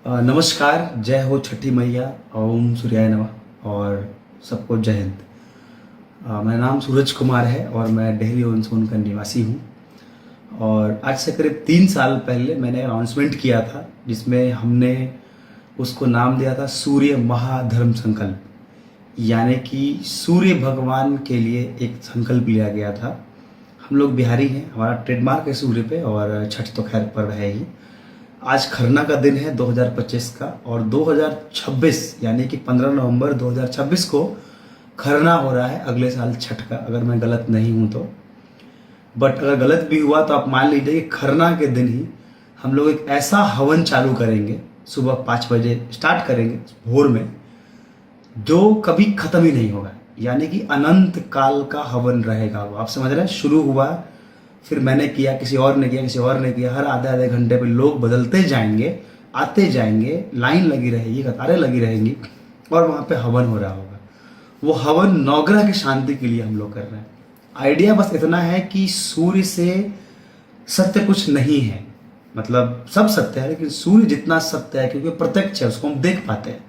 नमस्कार, जय हो छठी मैया, ओम सूर्याय नमः और सबको जय हिंद। मेरा नाम सूरज कुमार है और मैं दिल्ली ऑनसून का निवासी हूँ। और आज से करीब 3 साल पहले मैंने अनाउंसमेंट किया था जिसमें हमने उसको नाम दिया था सूर्य महाधर्म संकल्प। यानी कि सूर्य भगवान के लिए एक संकल्प लिया गया था। हम लोग बिहारी हैं, हमारा ट्रेडमार्क है सूर्य पे, और छठ तो खैर पर्व है ही। आज खरना का दिन है 2025 का, और 2026 यानी कि 15 नवंबर 2026 को खरना हो रहा है, अगले साल छठ का, अगर मैं गलत नहीं हूं तो। बट अगर गलत भी हुआ तो आप मान लीजिए कि खरना के दिन ही हम लोग एक ऐसा हवन चालू करेंगे, सुबह 5 बजे स्टार्ट करेंगे भोर में, जो कभी खत्म ही नहीं होगा। यानी कि अनंत काल का हवन रहेगा वो। आप समझ रहे हैं, शुरू हुआ, फिर मैंने किया, किसी और ने किया, किसी और ने किया, हर आधे आधे घंटे पे लोग बदलते जाएंगे, आते जाएंगे, लाइन लगी रहेगी, कतारें लगी रहेंगी, और वहाँ पे हवन हो रहा होगा। वो हवन नवग्रह की शांति के लिए हम लोग कर रहे हैं। आइडिया बस इतना है कि सूर्य से सत्य कुछ नहीं है, मतलब सब सत्य है लेकिन सूर्य जितना सत्य है क्योंकि प्रत्यक्ष है, उसको हम देख पाते हैं।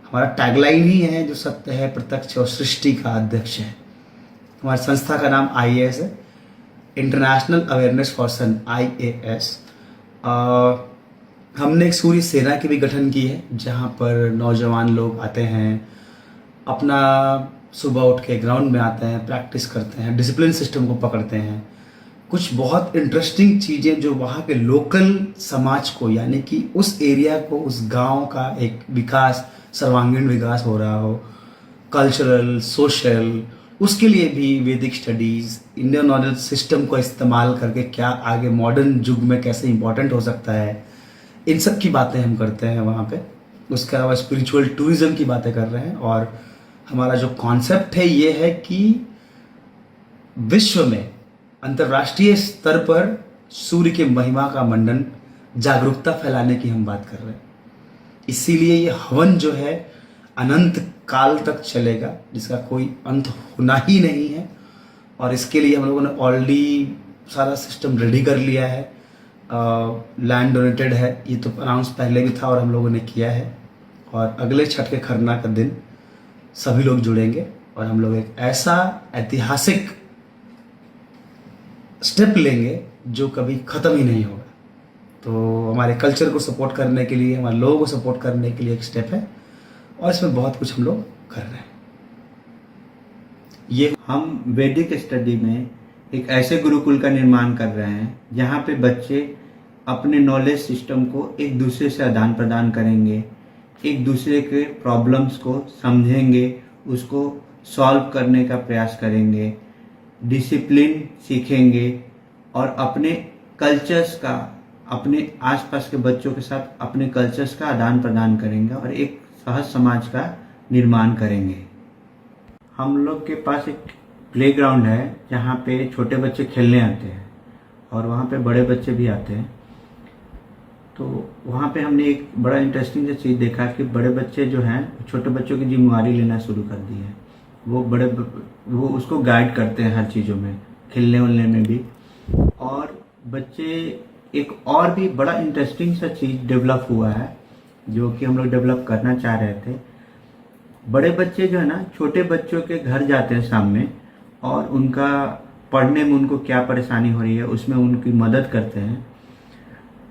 हमारा टैगलाइन ही है, जो सत्य है प्रत्यक्ष और सृष्टि का अध्यक्ष है। हमारी संस्था का नाम IAS है, international awareness for sun, IAS। हमने एक सूर्य सेना की भी गठन की है, जहाँ पर नौजवान लोग आते हैं, अपना सुबह उठ के ग्राउंड में आते हैं, प्रैक्टिस करते हैं, डिसिप्लिन सिस्टम को पकड़ते हैं। कुछ बहुत इंटरेस्टिंग चीज़ें जो वहाँ के लोकल समाज को, यानी कि उस एरिया को, उस गांव का एक विकास, सर्वांगीण विकास हो रहा हो, कल्चरल, सोशल, उसके लिए भी वैदिक स्टडीज़, इंडियन नॉलेज सिस्टम को इस्तेमाल करके क्या आगे मॉडर्न युग में कैसे इंपॉर्टेंट हो सकता है, इन सब की बातें हम करते हैं वहाँ पे। उसके अलावा स्पिरिचुअल टूरिज्म की बातें कर रहे हैं। और हमारा जो कॉन्सेप्ट है ये है कि विश्व में अंतर्राष्ट्रीय स्तर पर सूर्य के महिमा का मंडन, जागरूकता फैलाने की हम बात कर रहे हैं। इसीलिए ये हवन जो है अनंत काल तक चलेगा, जिसका कोई अंत होना ही नहीं है। और इसके लिए हम लोगों ने ऑलरेडी सारा सिस्टम रेडी कर लिया है। लैंड डोनेटेड है, ये तो अनाउंस पहले भी था और हम लोगों ने किया है। और अगले छठ के खरना का दिन सभी लोग जुड़ेंगे और हम लोग एक ऐसा ऐतिहासिक स्टेप लेंगे जो कभी ख़त्म ही नहीं होगा। तो हमारे कल्चर को सपोर्ट करने के लिए, हमारे लोगों को सपोर्ट करने के लिए एक स्टेप है, और इसमें बहुत कुछ हम लोग कर रहे हैं। ये हम वैदिक स्टडी में एक ऐसे गुरुकुल का निर्माण कर रहे हैं जहाँ पे बच्चे अपने नॉलेज सिस्टम को एक दूसरे से आदान प्रदान करेंगे, एक दूसरे के प्रॉब्लम्स को समझेंगे, उसको सॉल्व करने का प्रयास करेंगे, डिसिप्लिन सीखेंगे और अपने कल्चर्स का, अपने आसपास के बच्चों के साथ अपने कल्चर्स का आदान प्रदान करेंगे और एक सहज समाज का निर्माण करेंगे। हम लोग के पास एक प्लेग्राउंड है जहाँ पे छोटे बच्चे खेलने आते हैं और वहाँ पे बड़े बच्चे भी आते हैं। तो वहाँ पे हमने एक बड़ा इंटरेस्टिंग सा चीज़ देखा कि बड़े बच्चे जो हैं छोटे बच्चों की जिम्मेवारी लेना शुरू कर दी है। वो उसको गाइड करते हैं हर चीज़ों में, खेलने वलने में भी। और बच्चे, एक और भी बड़ा इंटरेस्टिंग सा चीज़ डेवलप हुआ है जो कि हम लोग डेवलप करना चाह रहे थे। बड़े बच्चे जो है ना, छोटे बच्चों के घर जाते हैं सामने और उनका पढ़ने में उनको क्या परेशानी हो रही है उसमें उनकी मदद करते हैं।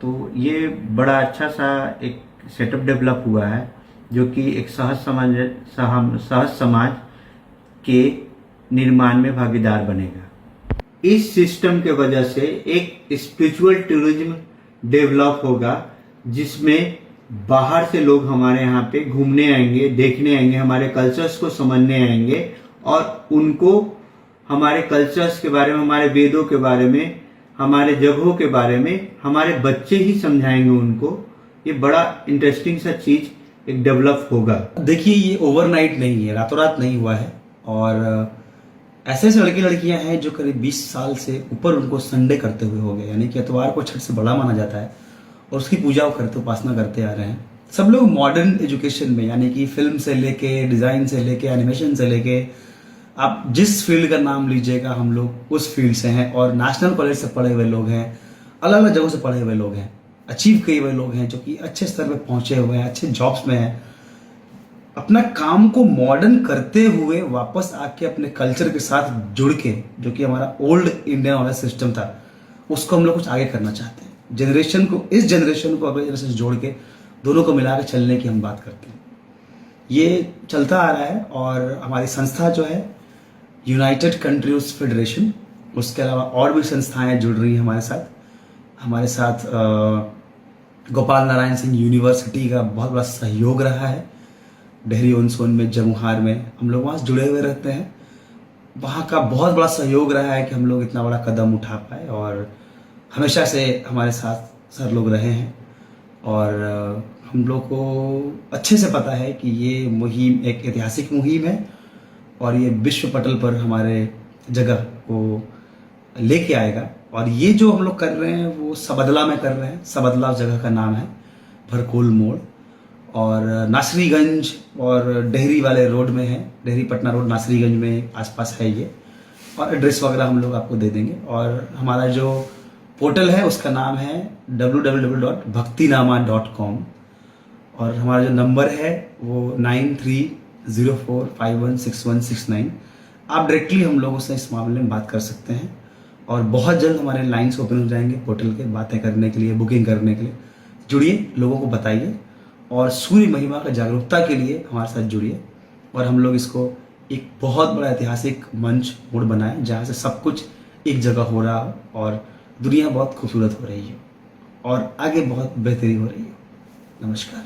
तो ये बड़ा अच्छा सा एक सेटअप डेवलप हुआ है जो कि एक सहज समाज के निर्माण में भागीदार बनेगा। इस सिस्टम के वजह से एक स्पिरिचुअल टूरिज्म डेवलप होगा जिसमें बाहर से लोग हमारे यहाँ पे घूमने आएंगे, देखने आएंगे, हमारे कल्चर्स को समझने आएंगे और उनको हमारे कल्चर्स के बारे में, हमारे वेदों के बारे में, हमारे जगहों के बारे में हमारे बच्चे ही समझाएंगे उनको। ये बड़ा इंटरेस्टिंग सा चीज एक डेवलप होगा। देखिए, ये ओवरनाइट नहीं है, रातों रात नहीं हुआ है। और ऐसे ऐसे लड़के लड़कियां हैं जो करीब 20 साल से ऊपर उनको संडे करते हुए हो गए, यानी कि इतवार को छठ से बड़ा माना जाता है और उसकी पूजा करते, उपासना करते आ रहे हैं। सब लोग मॉडर्न एजुकेशन में, यानी कि फिल्म से लेके, डिज़ाइन से लेके, एनिमेशन से लेके, आप जिस फील्ड का नाम लीजिएगा हम लोग उस फील्ड से हैं। और नेशनल कॉलेज से पढ़े हुए लोग हैं, अलग अलग जगहों से पढ़े हुए लोग हैं। अचीव किए हुए लोग हैं, जो कि अच्छे स्तर पे पहुंचे हुए हैं, अच्छे जॉब्स में हैं, अपना काम को मॉडर्न करते हुए वापस आके अपने कल्चर के साथ जुड़ के, जो कि हमारा ओल्ड इंडियन नॉलेज सिस्टम था, उसको हम लोग कुछ आगे करना चाहते हैं। जनरेशन को, इस जनरेशन को अगले जनरेशन से जोड़ के दोनों को मिला के चलने की हम बात करते हैं। ये चलता आ रहा है और हमारी संस्था जो है यूनाइटेड कंट्रीज फेडरेशन, उसके अलावा और भी संस्थाएं जुड़ रही हैं हमारे साथ गोपाल नारायण सिंह यूनिवर्सिटी का बहुत बड़ा सहयोग रहा है। डेहरी ऑन सोन में, जमुहार में हम लोग वहाँ से जुड़े हुए रहते हैं। वहाँ का बहुत बड़ा सहयोग रहा है कि हम लोग इतना बड़ा कदम उठा पाए, और हमेशा से हमारे साथ सर लोग रहे हैं। और हम लोग को अच्छे से पता है कि ये मुहिम एक ऐतिहासिक मुहिम है और ये विश्व पटल पर हमारे जगह को लेके आएगा। और ये जो हम लोग कर रहे हैं वो सबदला में कर रहे हैं। सबदला जगह का नाम है, भरकोल मोड़, और नासरीगंज और डेहरी वाले रोड में है। डेहरी पटना रोड नासरीगंज में आसपास है ये, और एड्रेस वगैरह हम लोग आपको दे देंगे। और हमारा जो पोर्टल है उसका नाम है www.bhaktinama.com, और हमारा जो नंबर है वो 9304516169। आप डायरेक्टली हम लोगों से इस मामले में बात कर सकते हैं, और बहुत जल्द हमारे लाइन्स ओपन हो जाएंगे पोर्टल के, बातें करने के लिए, बुकिंग करने के लिए। जुड़िए, लोगों को बताइए, और सूर्य महिमा का जागरूकता के लिए हमारे साथ जुड़िए, और हम लोग इसको एक बहुत बड़ा ऐतिहासिक मंच मोड़ बनाएं, जहाँ से सब कुछ एक जगह हो रहा हो और दुनिया बहुत खूबसूरत हो रही है और आगे बहुत बेहतरी हो रही है। नमस्कार।